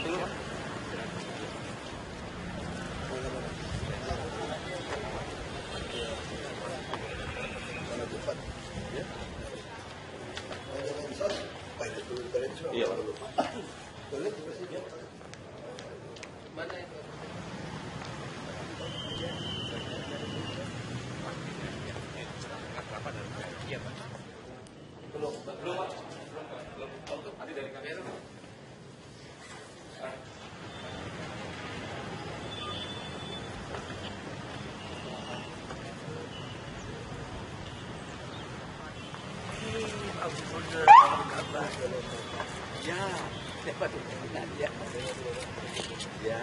dulu, Pak. Iya, Pak. Mana itu? Iya, Pak. Belum, Pak. Belum. Tadi dari kamera, Pak. Ya, dapat ya. Ya.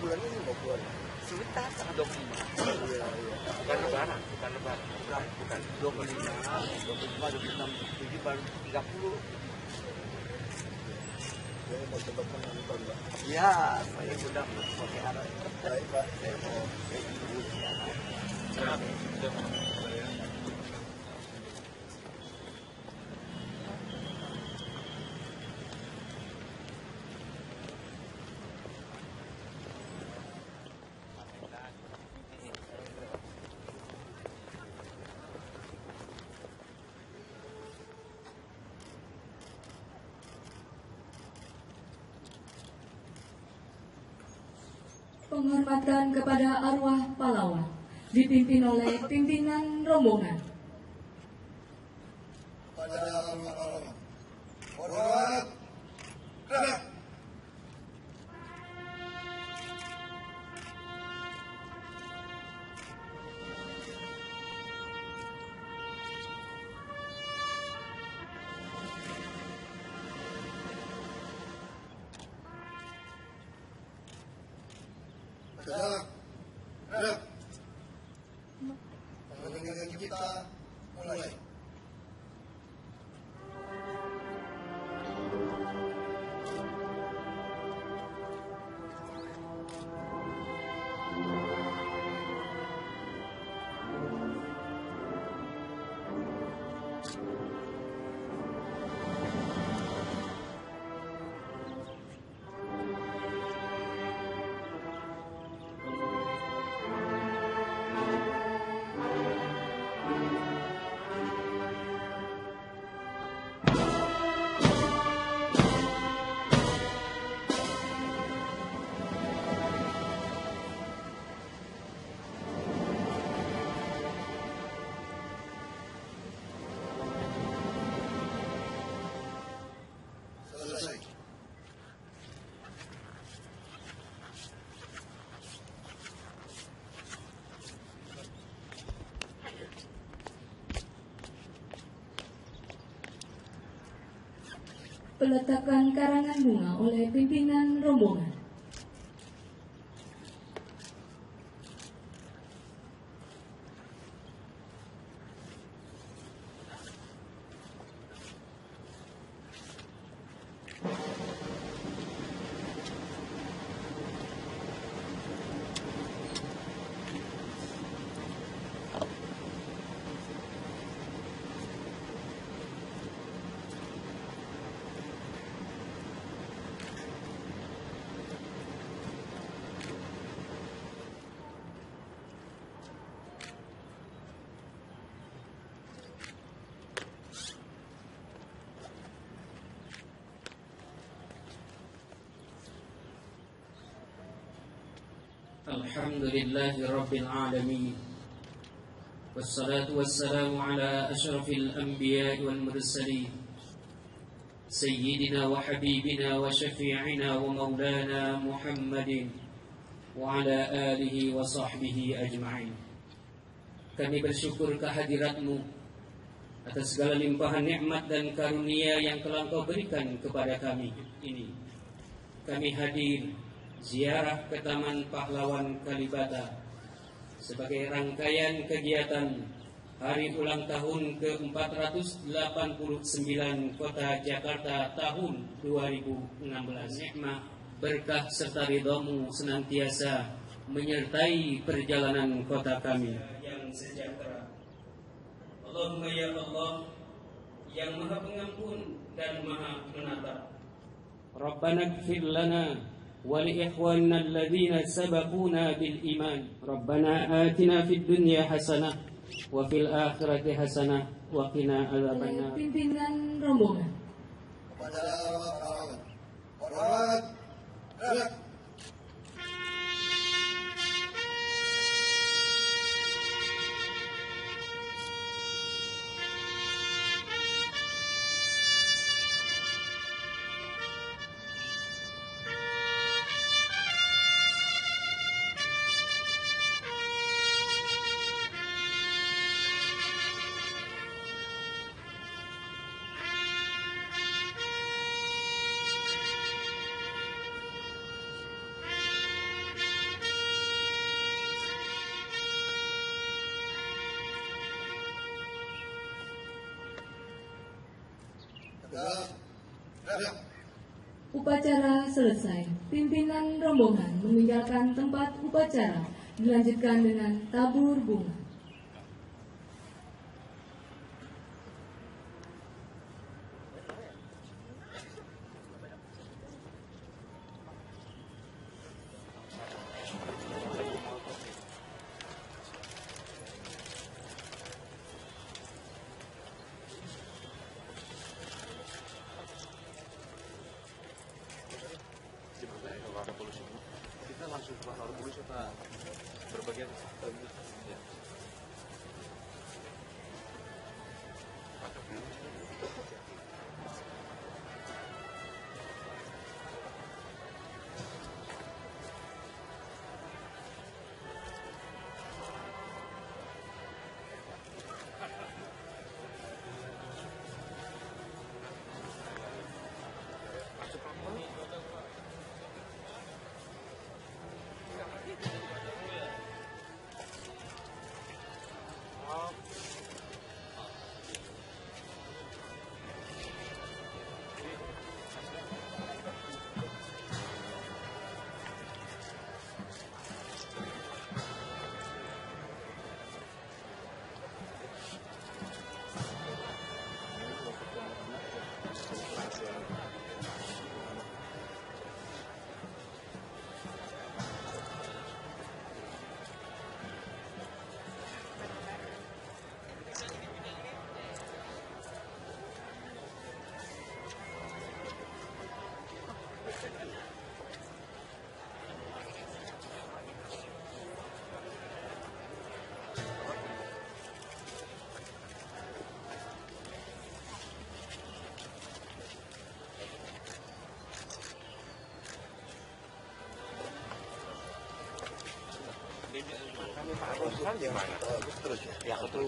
Bulan ini mau keluar. Sebentar, tanggal 25. Bukan lebaran. Bukan 25, 26, 27 baru 30. Saya mau coba menonton, Pak. Ya, saya sudah pakai arah. Baik, Pak. Saya mau ke ibu. Penghormatan kepada arwah pahlawan dipimpin oleh pimpinan rombongan. Pada arwah pahlawan. Hormat. Gerak. Gerak. Gerak. Pertandingan kita mulai. Selesai. Peletakan karangan bunga oleh pimpinan rombongan. Alhamdulillahi Rabbil Alamin. Wassalatu wassalamu ala ashrafil anbiya'i wal mursalin Sayyidina wa habibina wa syafi'ina wa maulana Muhammadin wa ala alihi wa sahbihi ajma'in. Kami bersyukur kehadiratmu atas segala limpahan nikmat dan karunia yang telah Engkau berikan kepada kami ini. Kami hadir ziarah ke Taman Pahlawan Kalibata sebagai rangkaian kegiatan Hari Ulang Tahun ke-489 Kota Jakarta tahun 2016. Nikmat, berkah serta ridhamu senantiasa menyertai perjalanan kota kami yang sejahtera. Allahumma ya Allah, yang Maha Pengampun dan Maha Menatap. Rabbana ighfir lana wa li ikhwanina alladhina sabaquna bil iman. Rabbana atina fid dunya hasanah wa fil akhirati hasanah wa qina adzabannar. Oleh pimpinan rombongan. kepada arwah pahlawan. Hormat, gerak. Gerak. Upacara selesai. Pimpinan rombongan meninggalkan tempat upacara, dilanjutkan dengan tabur bunga. Kita langsung ke kantor polisi atau berbagian ya. Terus ya, itu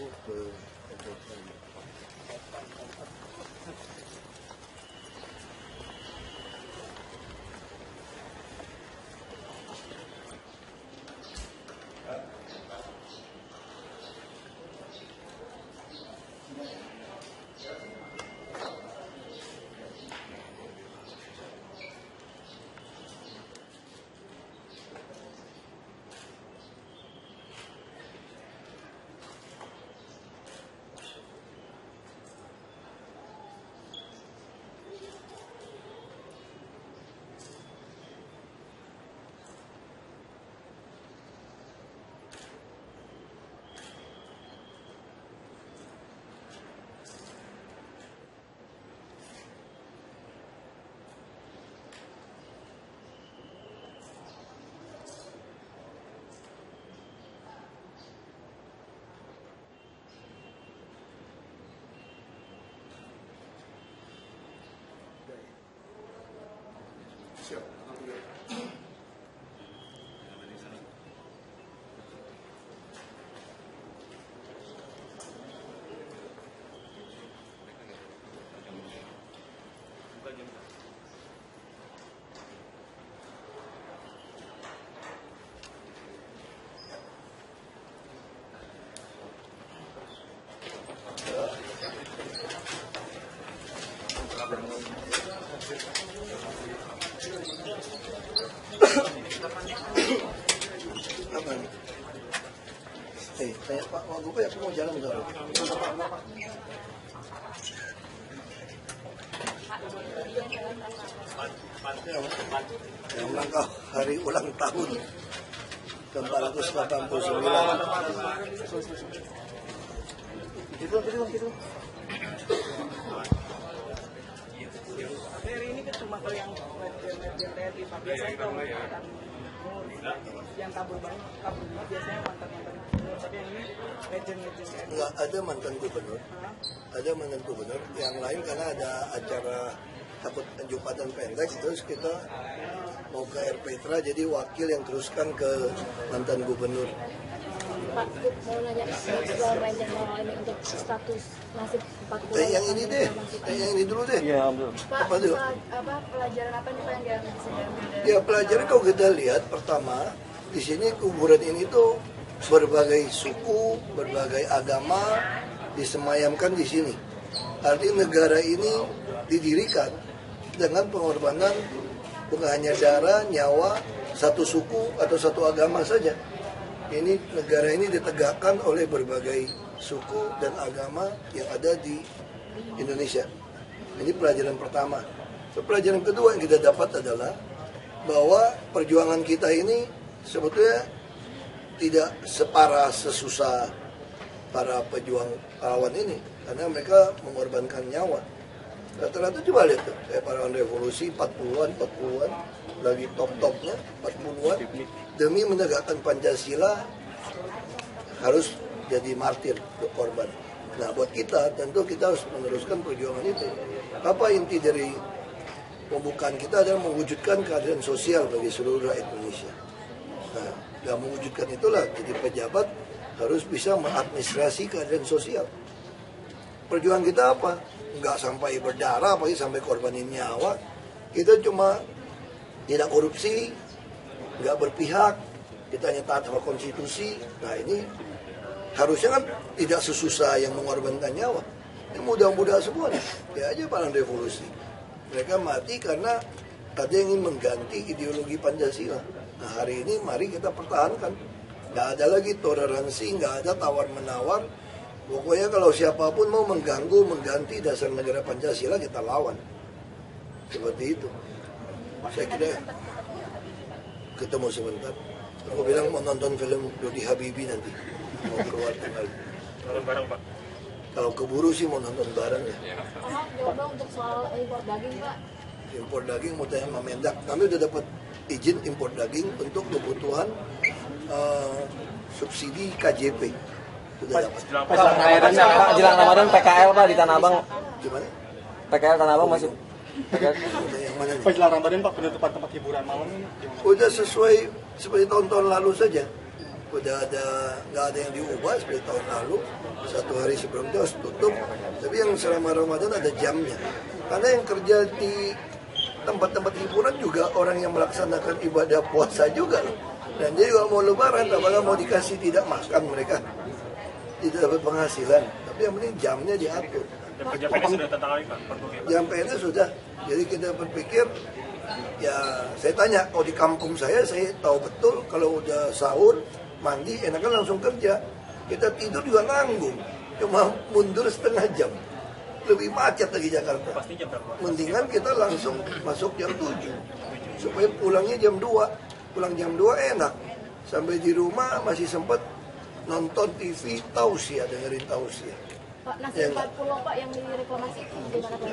Tanya Pak Wagub ya, aku mau jalan dulu. Yang rangka hari ulang tahun ke-489. Gitu. Hari ini kan cuma kalau yang TNI, Pak. Biasanya kalau yang tabur banget biasanya mantan-mantan gubernur. Tapi yang ini legend TNI. Enggak ada mantan gubernur. Ada mantan gubernur. Yang lain karena ada acara takut Jumatan pendek, terus kita mau ke Air Petra, jadi wakil yang teruskan ke mantan gubernur. Pak, mau nanya soal Ranger Moral ini untuk status nasib 40. Yang ini deh, yang ini dulu deh. Iya, betul. Pak, Apa dulu? pelajaran apa nih Pak yang bisa diambil dari Ya pelajaran kalau kita lihat pertama di sini kuburan ini tuh berbagai suku, berbagai agama disemayamkan di sini. Artinya negara ini didirikan dengan pengorbanan bukan hanya darah, nyawa, satu suku atau satu agama saja. Ini negara ini ditegakkan oleh berbagai suku dan agama yang ada di Indonesia. Ini pelajaran pertama. Pelajaran kedua yang kita dapat adalah bahwa perjuangan kita ini sebetulnya tidak separah sesusah para pejuang pahlawan ini, karena mereka mengorbankan nyawa. Rata-rata coba lihat tuh, kayak pahlawan revolusi 40-an, lagi top-topnya 40-an, demi menegakkan Pancasila harus jadi martir untuk korban. Nah buat kita, tentu kita harus meneruskan perjuangan itu. Apa inti dari pembukaan kita adalah mewujudkan keadilan sosial bagi seluruh rakyat Indonesia. Nah, yang mewujudkan itulah, jadi pejabat harus bisa mengadministrasi keadilan sosial. Perjuangan kita apa? Nggak sampai berdarah, apalagi sampai korbanin nyawa. Kita cuma tidak korupsi, nggak berpihak, kita hanya taat sama konstitusi. Nah ini harusnya kan tidak sesusah yang mengorbankan nyawa. Ini mudah-mudah semua nih. Ya aja pahlawan revolusi. Mereka mati karena ada yang ingin mengganti ideologi Pancasila. Nah hari ini mari kita pertahankan. Nggak ada lagi toleransi, nggak ada tawar-menawar. Pokoknya kalau siapapun mau mengganggu, mengganti dasar negara Pancasila, kita lawan. Seperti itu. Saya kira ketemu sebentar. Aku bilang mau nonton film Dodi Habibie nanti. Mau keluar kembali. Nonton bareng Pak. Kalau keburu sih mau nonton bareng ya. Pak, jawab dong untuk soal impor daging Pak. Impor daging mau tanya sama Mendak. Kami udah dapat izin impor daging untuk kebutuhan subsidi KJP. Sudah dapat. Akhirnya Pak, jelang Ramadan PKL Pak di Tanah Abang. Gimana? PKL Tanah Abang masih PKL. Yang mana nih? Pak jelang Ramadan Pak, penutupan tempat hiburan malam ini gimana? Udah sesuai seperti tahun-tahun lalu saja. Udah ada, nggak ada yang diubah seperti tahun lalu. Satu hari sebelum itu harus tutup. Tapi yang selama Ramadan ada jamnya. Karena yang kerja di tempat-tempat hiburan juga orang yang melaksanakan ibadah puasa juga loh. Dan dia juga mau lebaran, apakah mau dikasih tidak makan mereka. Tidak dapat penghasilan. Tapi yang penting jamnya diatur. Dan kerja PNS sudah tertangani Pak. Jam PNS sudah. Jadi kita berpikir, ya saya tanya, kalau di kampung saya tahu betul kalau udah sahur, mandi, enakan langsung kerja. Kita tidur juga nanggung, cuma mundur setengah jam. Lebih macet lagi Jakarta. Pasti jam berapa? Mendingan kita langsung masuk jam 7, supaya pulangnya jam 2. Pulang jam 2 enak. Sampai di rumah masih sempat nonton TV tausiah, dengerin tausiah. Pak, nasib 40 Pak yang direklamasi itu gimana Pak?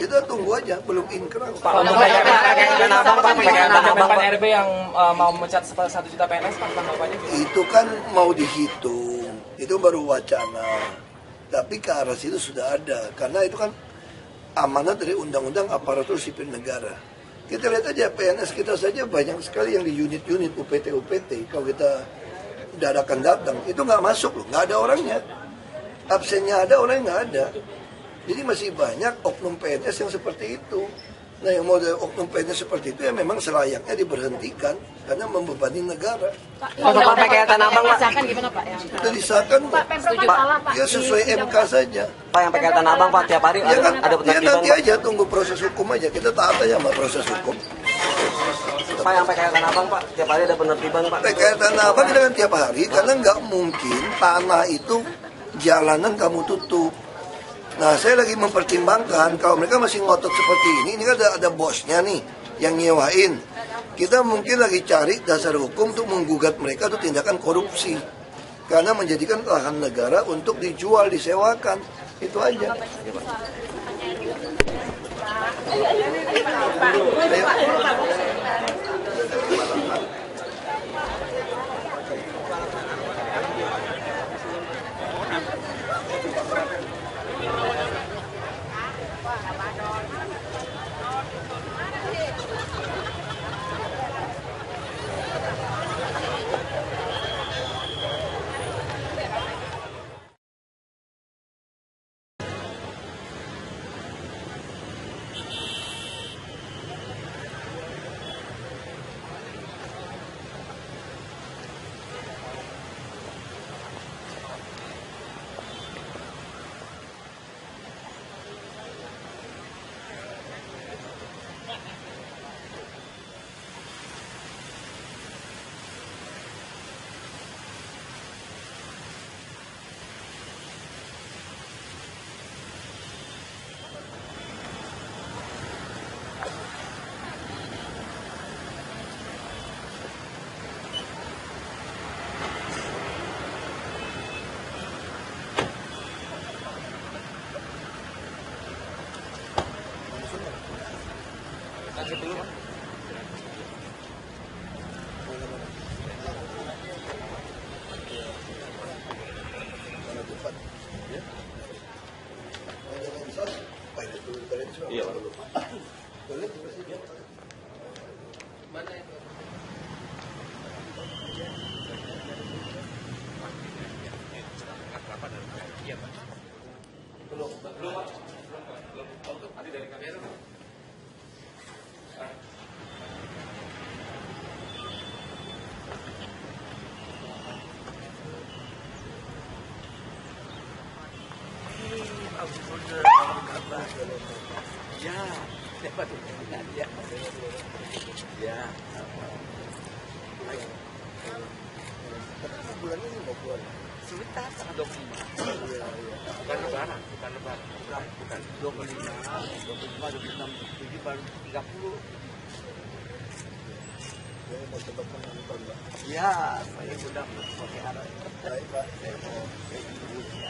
Kita tunggu aja, belum inkrah. Pak, untuk Tanah Abang Pak, Tanah Abang RB yang mau memecat 1 juta PNS Pak, tanggapannya gimana? Itu kan mau dihitung, itu baru wacana. Tapi ke arah situ sudah ada, karena itu kan amanat dari Undang-Undang Aparatur Sipil Negara. Kita lihat aja PNS kita saja banyak sekali yang di unit-unit UPT. Kalau kita dadakan datang, itu nggak masuk loh, nggak ada orangnya. Absennya ada, orangnya nggak ada. Jadi masih banyak oknum PNS yang seperti itu. Nah yang mau oknum PNS seperti itu ya memang selayaknya diberhentikan karena membebani negara. Untuk PKL Tanah Abang Pak. Disahkan gimana Pak? Itu disahkan Pak, Pemprov kan salah Pak. ya sesuai MK saja. Pak yang PKL Tanah Abang Pak tiap hari Ya kan, ada ya penertiban nanti Pak. aja tunggu proses hukum aja. Kita taat aja sama proses hukum. Pak, yang pakai tanah abang Pak, tiap hari ada penertiban Pak. PKR Tanah Abang kita kan tiap hari, karena nggak mungkin tanah itu jalanan kamu tutup. Nah, saya lagi mempertimbangkan kalau mereka masih ngotot seperti ini kan ada bosnya nih yang nyewain. Kita mungkin lagi cari dasar hukum untuk menggugat mereka itu tindakan korupsi. Karena menjadikan lahan negara untuk dijual, disewakan. Itu aja. Iya. Belum Pak. Belum. Nanti dari kamera. Ya, dapat ya. Ya. Bulan ini mau keluar. Sebentar, tanggal 25. Bukan lebaran, bukan lebaran. Bukan 25, 26, 27 baru 30. Saya mau cepat menonton, Pak. Ya, saya sudah pakai arah. Baik, Pak. Saya mau ke Indonesia.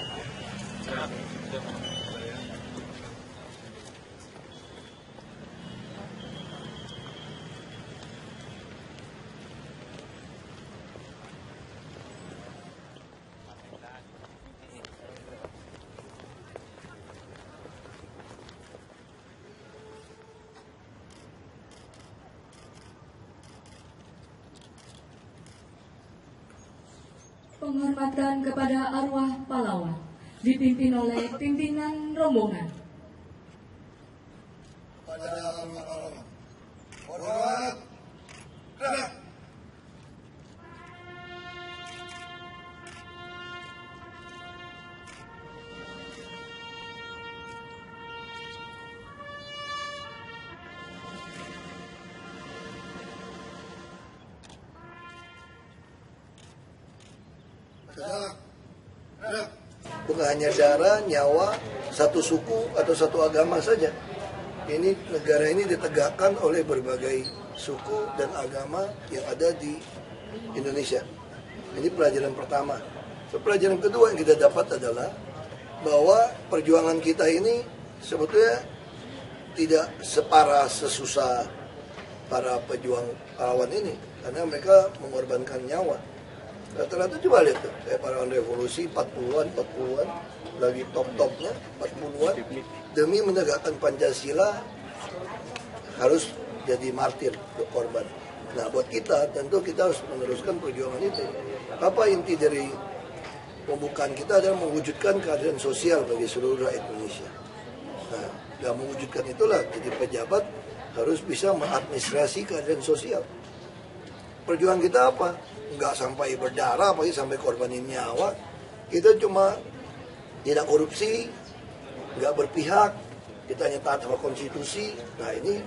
Penghormatan kepada arwah pahlawan dipimpin oleh pimpinan rombongan. Pada pahlawan. Hormat. Gerak. Bukan hanya darah, nyawa, satu suku atau satu agama saja. Ini negara ini ditegakkan oleh berbagai suku dan agama yang ada di Indonesia. Ini pelajaran pertama. Pelajaran kedua yang kita dapat adalah bahwa perjuangan kita ini sebetulnya tidak separah sesusah para pejuang pahlawan ini, karena mereka mengorbankan nyawa. Rata-rata coba lihat tuh, kayak pahlawan revolusi 40-an, lagi top-topnya 40-an, demi menegakkan Pancasila harus jadi martir untuk korban. Nah, buat kita tentu kita harus meneruskan perjuangan itu. Apa inti dari pembukaan kita adalah mewujudkan keadilan sosial bagi seluruh rakyat Indonesia. Nah, dalam mewujudkan itulah jadi pejabat harus bisa mengadministrasi keadilan sosial. Perjuangan kita apa? Enggak sampai berdarah, apalagi sampai korbanin nyawa. Kita cuma tidak korupsi, enggak berpihak, kita hanya taat sama konstitusi. Nah, ini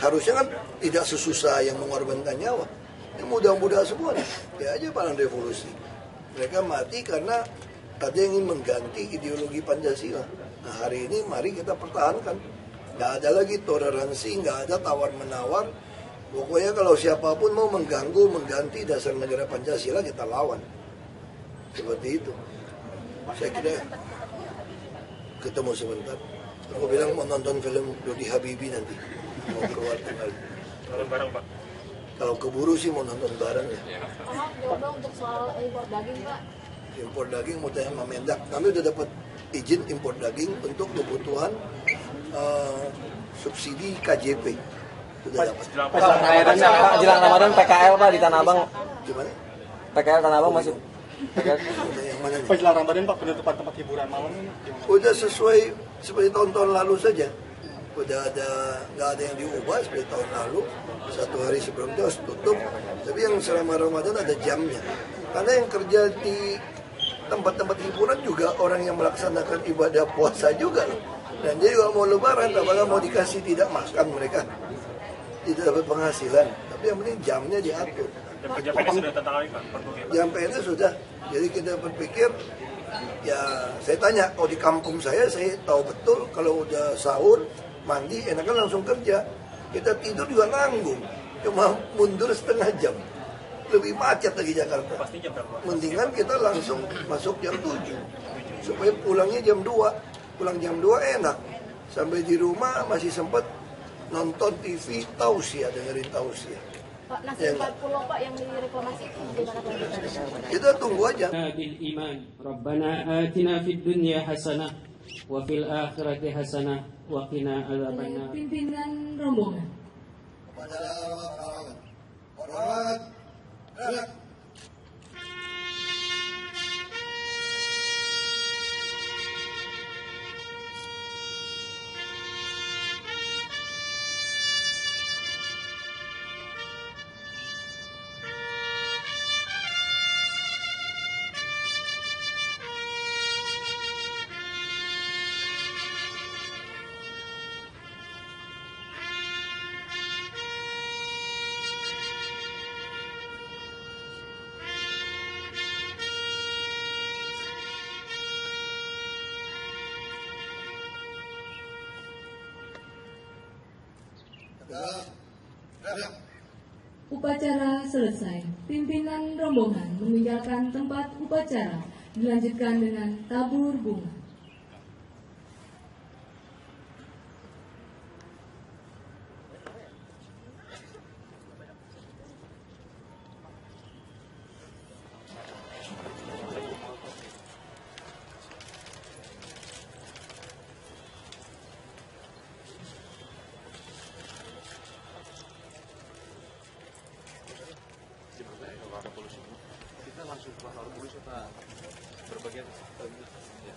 Harusnya kan tidak sesusah yang mengorbankan nyawa. Ini muda-muda semua nih, dia aja palang revolusi. Mereka mati karena ada yang ingin mengganti ideologi Pancasila. Nah hari ini mari kita pertahankan. Nggak ada lagi toleransi, nggak ada tawar-menawar. Pokoknya kalau siapapun mau mengganggu, mengganti dasar negara Pancasila, kita lawan. Seperti itu. Saya kira ketemu sebentar. Aku bilang mau nonton film Dodi Habibie nanti. Mau keluar kembali. Bareng Pak. Kalau keburu sih mau nonton bareng ya. Jawab dong untuk soal impor daging, Pak. Impor daging mau tanya sama Mendak. Kami udah dapat izin impor daging untuk kebutuhan subsidi KJP. Sudah dapat. Kayaknya Pak jelang Ramadan PKL Pak di Tanah Abang. Gimana? PKL Tanah Abang masih. PKL. Udah yang mana nih? Pak jelang Ramadan Pak, penutupan tempat hiburan malam ini gimana? Udah sesuai seperti tahun-tahun lalu saja. Udah nggak ada yang diubah seperti tahun lalu. 1 hari sebelum itu harus tutup. Tapi yang selama Ramadan ada jamnya. Karena yang kerja di tempat-tempat hiburan juga orang yang melaksanakan ibadah puasa juga loh. Dan dia juga mau lebaran, apakah mau dikasih tidak makan mereka. Tidak dapat penghasilan. Tapi yang penting jamnya diatur. Jam kerja PNS sudah tertangani Pak? Jam PNS sudah. Jadi kita berpikir, ya saya tanya, kalau di kampung saya tahu betul kalau udah sahur, mandi, enakan langsung kerja. Kita tidur juga nanggung, cuma mundur setengah jam. Lebih macet lagi Jakarta. Pasti jam berapa? Mendingan kita langsung masuk jam 7, supaya pulangnya jam 2. Pulang jam 2 enak. Sampai di rumah masih sempat nonton TV tausiah, dengerin tausiah. Pak, nasi 40 Pak yang direklamasi itu gimana Pak? Kita tunggu aja. bil iman Rabbana atina fid dunya hasanah wa fil akhirati hasanah wa qina adzabannar. Oleh pimpinan rombongan. Kepada orang-orang. Orang-orang. Upacara selesai. Pimpinan rombongan meninggalkan tempat upacara, dilanjutkan dengan tabur bunga. Kita langsung keluar revolusi Pak. Berbagian. Ya.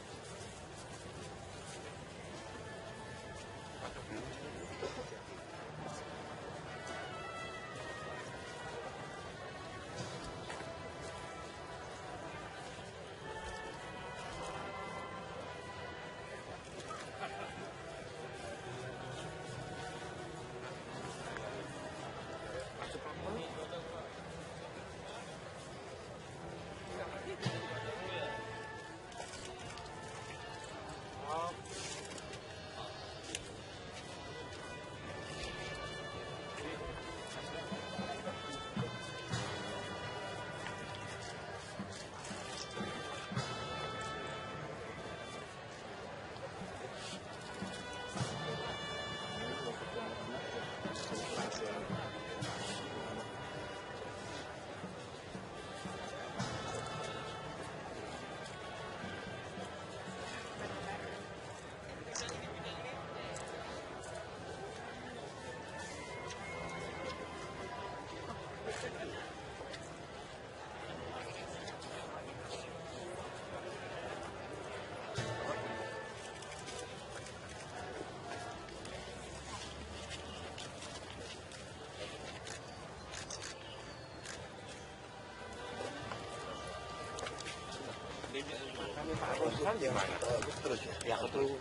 Terus ya. Ya, betul.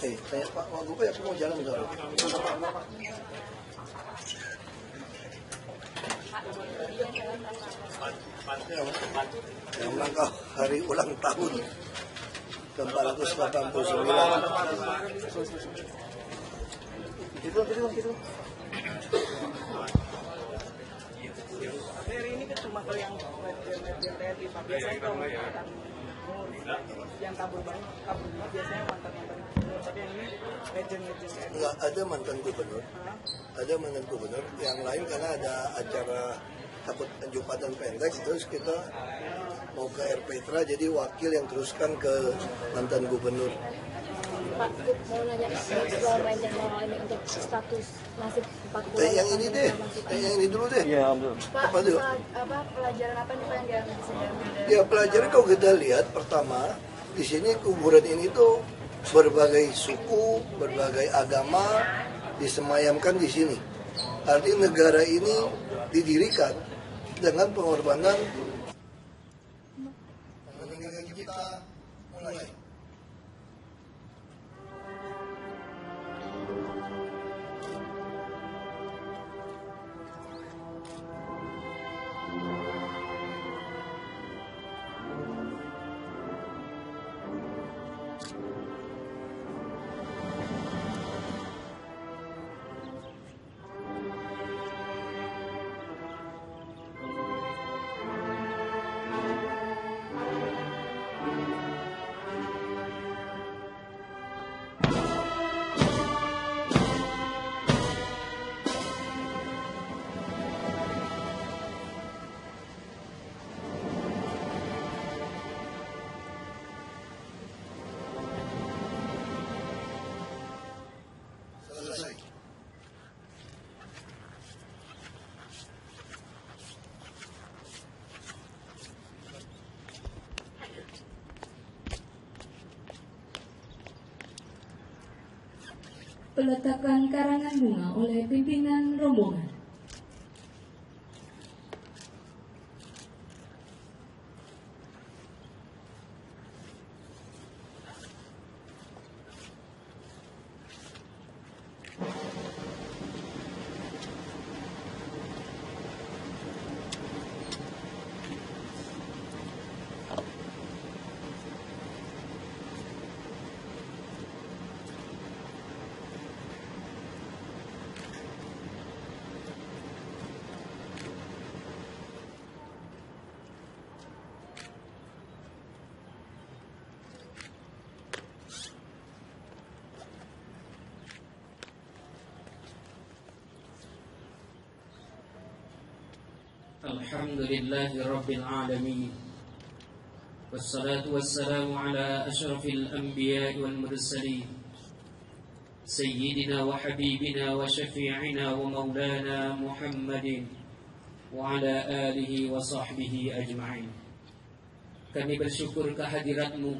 Tanya Pak Wagub ya, aku mau jalan dulu. Yang rangka hari ulang tahun ke-489. Gitu. Hari ini kan cuma kalau yang TNI, Pak. Biasanya kalau yang kabur biasanya mantan gubernur, tapi yang ini legend. Enggak ada mantan gubernur, yang lain karena ada acara takut Jumatan pendek, terus kita mau ke RPTRA jadi wakil yang teruskan ke mantan gubernur. Pak, mau nanya soal Ranger Malang ini untuk status nasib 40. Yang ini deh, yang ini dulu deh. Iya, betul. Pak, Apa dulu? pelajaran apa nih Pak yang bisa diambil? Ya pelajaran kalau kita lihat pertama di sini kuburan ini tuh berbagai suku, berbagai agama disemayamkan di sini. Artinya negara ini didirikan dengan pengorbanan. Kita mulai. Selesai. Peletakan karangan bunga oleh pimpinan rombongan. Alhamdulillahi Rabbil Alamin. Wassalatu wassalamu ala ashrafil anbiya'i wal mursalin Sayyidina wa habibina wa syafi'ina wa maulana Muhammadin wa ala alihi wa sahbihi ajma'in. Kami bersyukur kehadiratmu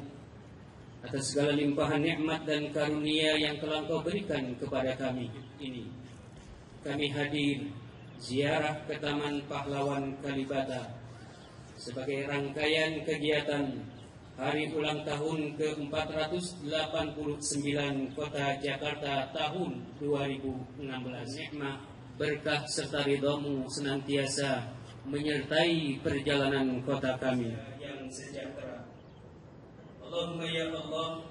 atas segala limpahan nikmat dan karunia yang telah Engkau berikan kepada kami ini. Kami hadir ziarah ke Taman Pahlawan Kalibata sebagai rangkaian kegiatan hari ulang tahun ke-489 Kota Jakarta tahun 2016. Nikmat, berkah serta ridhamu senantiasa menyertai perjalanan kota kami yang sejahtera. Allahumma ya Allah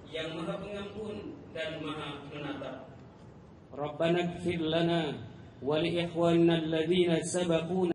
yang Maha Pengampun dan Maha Penatap. Rabbana ighfir lana wa li ikhwanina alladhina sabaquna